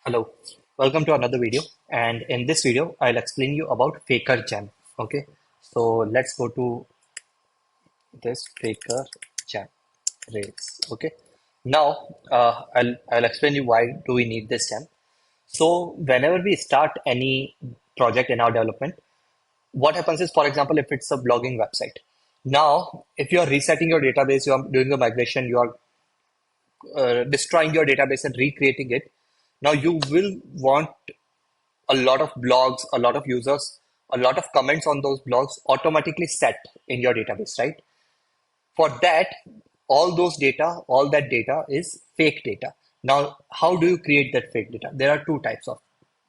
Hello, welcome to another video. And in this video, I'll explain you about Faker Gem. Okay, so let's go to this Faker Gem Rails. Okay, now I'll explain you why do we need this gem. So whenever we start any project in our development, what happens is, for example, if it's a blogging website. Now, if you are resetting your database, you are doing a migration, you are destroying your database and recreating it. Now you will want a lot of blogs, a lot of users, a lot of comments on those blogs automatically set in your database, right? For that, all that data is fake data. Now, how do you create that fake data? There are two types of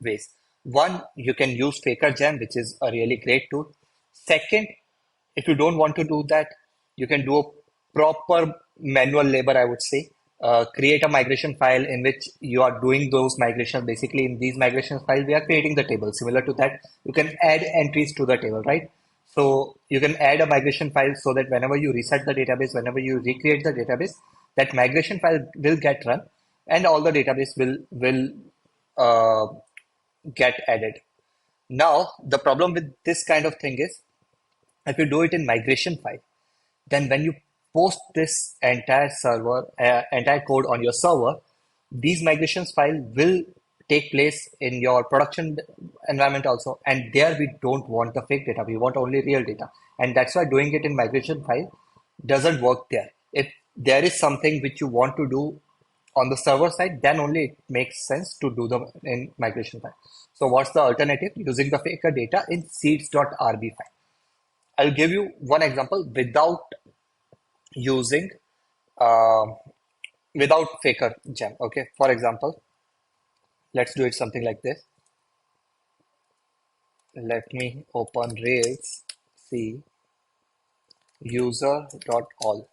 ways. One, you can use Faker Gem, which is a really great tool. Second, if you don't want to do that, you can do a proper manual labor, I would say. Create a migration file in which you are doing those migrations. Basically, in these migration files, we are creating the table. Similar to that, you can add entries to the table, right? So you can add a migration file so that whenever you reset the database, whenever you recreate the database, that migration file will get run, and all the database will uh, get added. Now, the problem with this kind of thing is if you do it in migration file, then when you post this entire code on your server, these migrations file will take place in your production environment also. And there we don't want the fake data. We want only real data. And that's why doing it in migration file doesn't work there. If there is something which you want to do on the server side, then only it makes sense to do them in migration file. So what's the alternative? Using the faker data in seeds.rb file. I'll give you one example using uh, without faker gem. Okay, for example, let's do it something like this. Let me open Rails C user.all.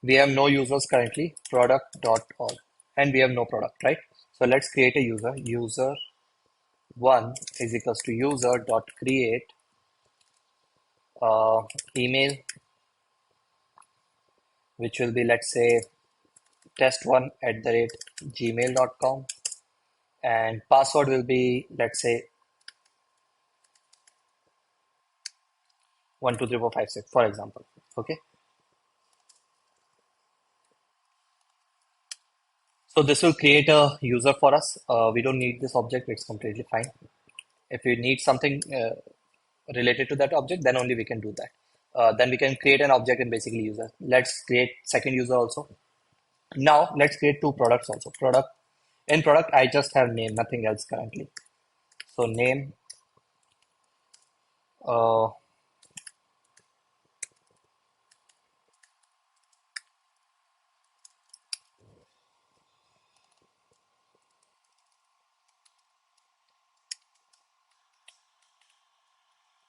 We have no users currently, product.all, and we have no product, right? So let's create a user. User1 is equals to user.create email, which will be, let's say, test1@gmail.com, and password will be, let's say, 123456, for example. Okay, so this will create a user for us. We don't need this object, it's completely fine. If we need something related to that object, then only we can do that. Then we can create an object and basically user. Let's create second user also. Now let's create two products also. Product, I just have name, nothing else currently. So name, uh,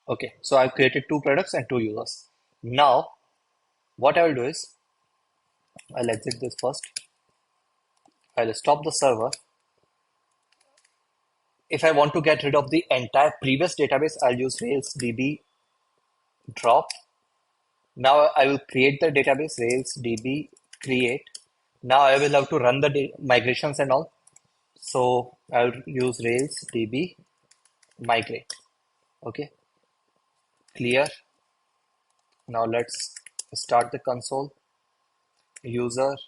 okay. So I've created two products and two users. Now what I will do is I'll exit this first. I'll stop the server. If I want to get rid of the entire previous database, I'll use Rails DB drop. Now I will create the database Rails DB create. Now I will have to run the migrations and all. So I'll use Rails DB migrate. Okay, clear. Now let's start the console user.all.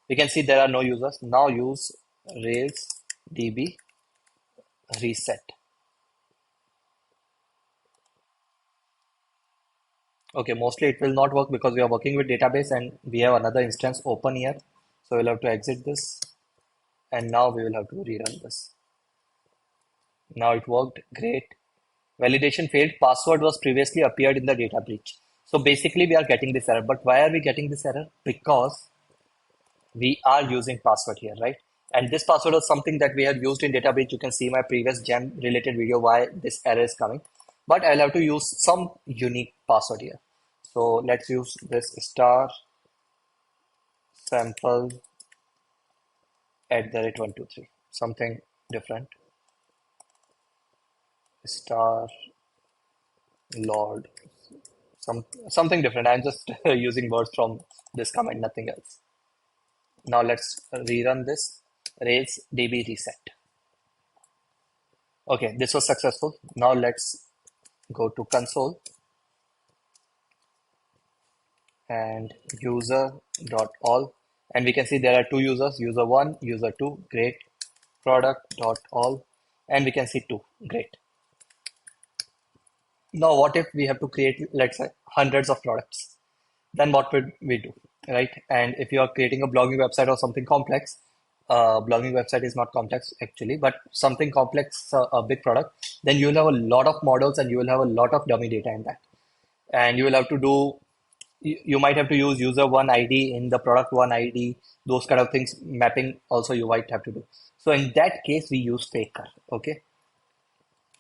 We can see there are no users. Now use Rails DB reset. Okay, mostly it will not work because we are working with database and we have another instance open here. So we'll have to exit this, and now we will have to rerun this. Now it worked, great. Validation failed. Password was previously appeared in the data breach. So basically we are getting this error. But why are we getting this error? Because we are using password here, right? And this password is something that we have used in data breach. You can see my previous gem related video why this error is coming. But I'll have to use some unique password here. So let's use this star sample @123. Something different. Star Lord. Something different. I'm just using words from this command, nothing else. Now let's rerun this. Rails DB reset. Okay, this was successful. Now let's go to console and user.all, and we can see there are two users, user 1, user 2, great, product.all, and we can see 2, great. Now what if we have to create, let's say, hundreds of products? Then what would we do, right? And if you are creating a blogging website or something complex, blogging website is not complex actually, but something complex, a big product, then you will have a lot of models and you will have a lot of dummy data in that. And you will have to do, you might have to use user one ID in the product one ID, those kind of things, mapping also you might have to do. So in that case, we use Faker. Okay.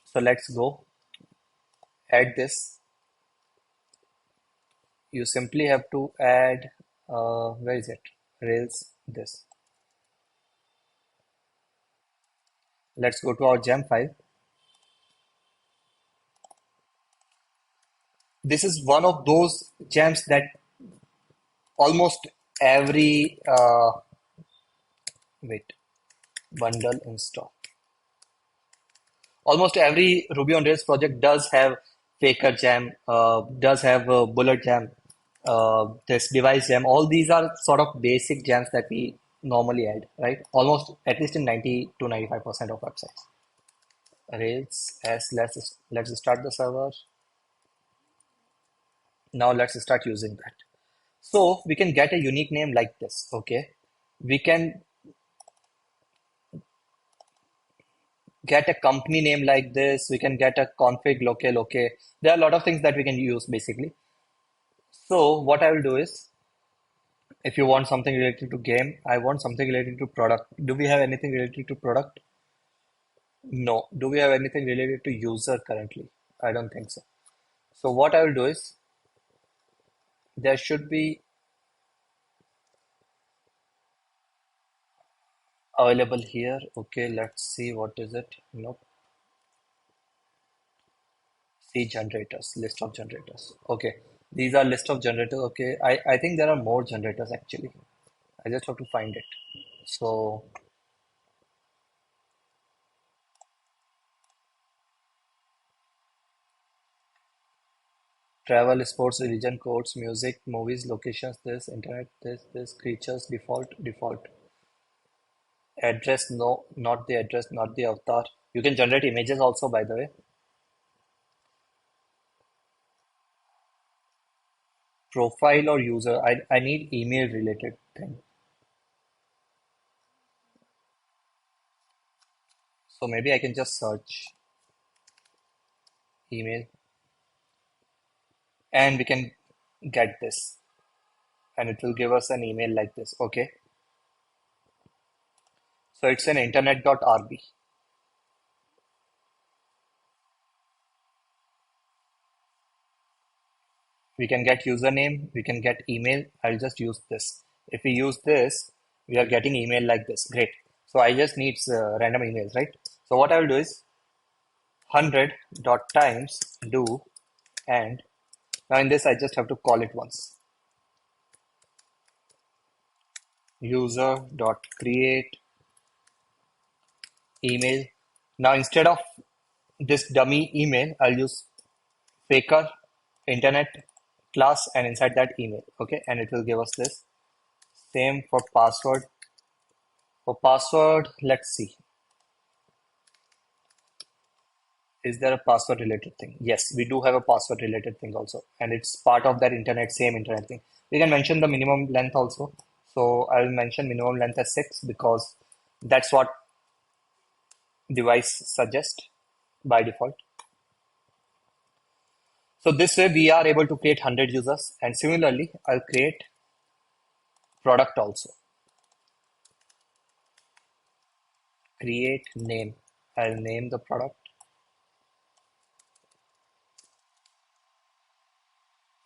So let's go add this. You simply have to add, where is it? Rails this. Let's go to our gem file. This is one of those gems that almost every, wait, bundle install. Almost every Ruby on Rails project does have Faker gem, does have a bullet gem, this device gem. All these are sort of basic gems that we normally add, right? Almost at least in 90 to 95% of websites. Rails as let's start the server. Now let's start using that. So we can get a unique name like this, okay? We can get a company name like this. We can get a config locale, okay? There are a lot of things that we can use basically. So what I will do is, if you want something related to game, I want something related to product. Do we have anything related to product? No. Do we have anything related to user currently? I don't think so. So what I will do is, there should be available here. Okay, let's see what is it. Nope. See generators, list of generators. Okay, these are list of generators. Okay, I think there are more generators actually. I just have to find it. So travel, sports, religion, codes, music, movies, locations, this, internet, this, creatures, default. Address, no, not the address, not the avatar. You can generate images also, by the way. Profile or user. I need email related thing. So maybe I can just search email and we can get this and it will give us an email like this. Okay. So it's an internet.rb. We can get username, we can get email. I'll just use this. If we use this, we are getting email like this. Great. So I just need random emails, right? So what I will do is 100 dot times do, and now in this I just have to call it once. User dot create email. Now instead of this dummy email, I'll use faker internet class and inside that email. Okay, and it will give us this. Same for password. For password, let's see. Is there a password related thing? Yes, we do have a password related thing also, and it's part of that internet, same internet thing. We can mention the minimum length also. So I'll mention minimum length as 6 because that's what device suggests by default. So this way we are able to create 100 users, and similarly, I'll create product also. Create name. I'll name the product.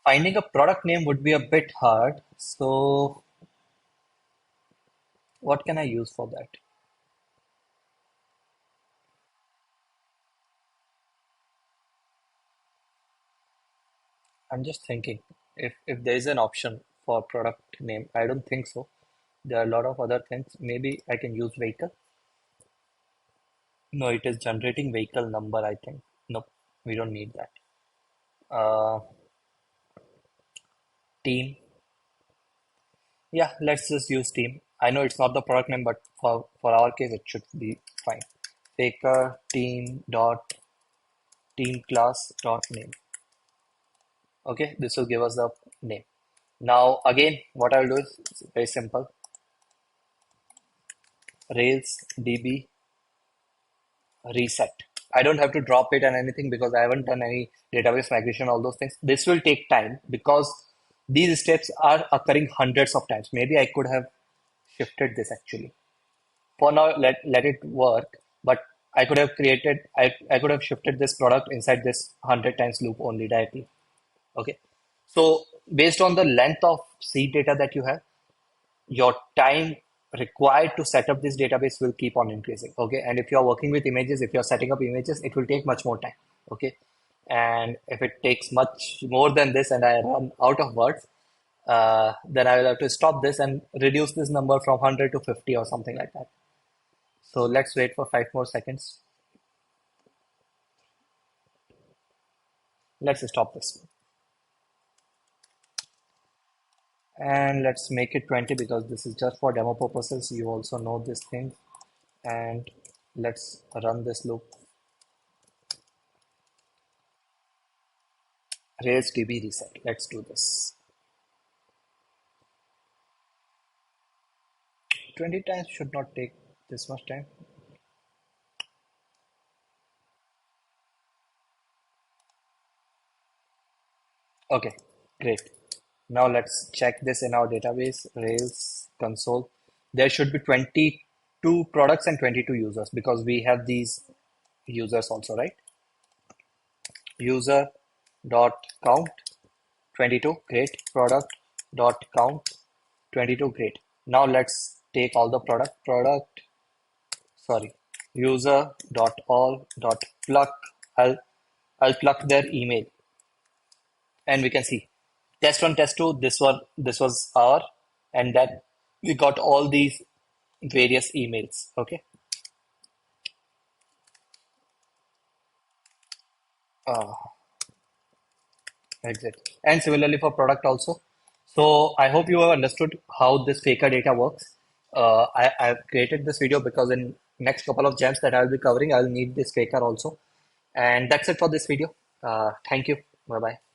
Finding a product name would be a bit hard. So what can I use for that? I'm just thinking if there is an option for product name. I don't think so. There are a lot of other things. Maybe I can use vehicle. No, it is generating vehicle number, I think. Nope, we don't need that. Uh, team. Yeah, let's just use team. I know it's not the product name, but for our case, it should be fine. Faker team dot team class dot name. Okay, this will give us the name. Now, again, what I'll do is very simple. Rails db reset. I don't have to drop it and anything because I haven't done any database migration, all those things. This will take time because these steps are occurring hundreds of times. Maybe I could have shifted this actually. For now, let it work, but I could have created, I could have shifted this product inside this 100 times loop only directly. Okay. So based on the length of seed data that you have, your time required to set up this database will keep on increasing. Okay. And if you're working with images, if you're setting up images, it will take much more time. Okay. And if it takes much more than this and I run out of words, then I will have to stop this and reduce this number from 100 to 50 or something like that. So let's wait for 5 more seconds. Let's stop this. And let's make it 20 because this is just for demo purposes. You also know this thing. And let's run this loop. Rails db reset. Let's do this. 20 times should not take this much time. Okay, great. Now let's check this in our database, Rails console. There should be 22 products and 22 users because we have these users also, right? User dot count 22, great. Product dot count 22, great. Now let's take all the sorry, user dot all dot pluck. I'll pluck their email and we can see test one, test two. This was our, and that we got all these various emails. Okay. Uh, exit. And similarly for product also. So I hope you have understood how this faker data works. I've created this video because in next couple of gems that I'll be covering, I'll need this faker also. And that's it for this video. Thank you. Bye bye.